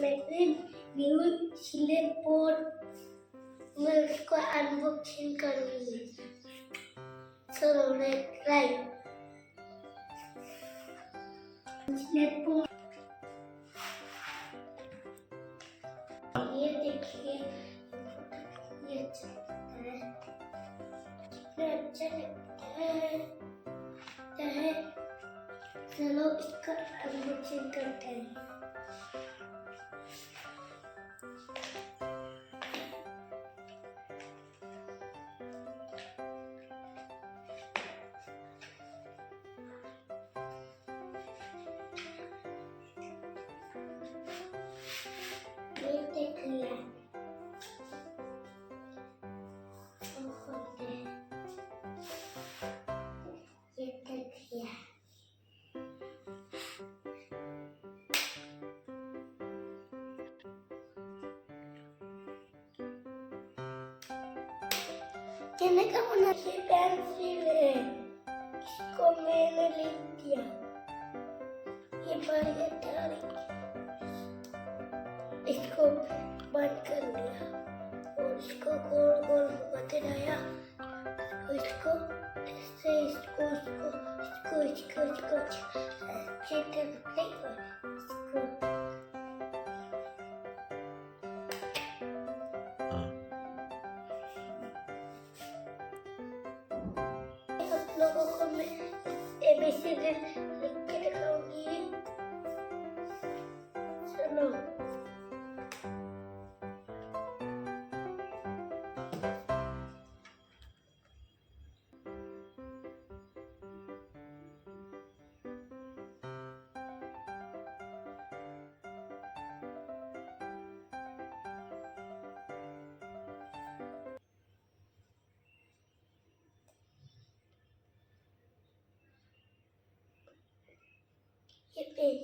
मैं new slate board मैं उसको अनबॉक्सिंग करूंगी। चलो लेट्स ट्राई। स्लेट बोर्ड ये देखिए, ये अच्छा लगता है। चलो इसका अनबॉक्सिंग करते हैं। ये देख लिया, ये देख लिया। कहने का मतलब ये पेंसिल है, इसको मैंने लिख दिया। ये बढ़िया तारीख, इसको बंद कर दिया और इसको गोल गोल बनाया। इसको ऐसे इसको इसको इसको इसको इसको इसको आप लोगों को मैं ABCD लिख के दिखाऊंगी। चलो ये पेज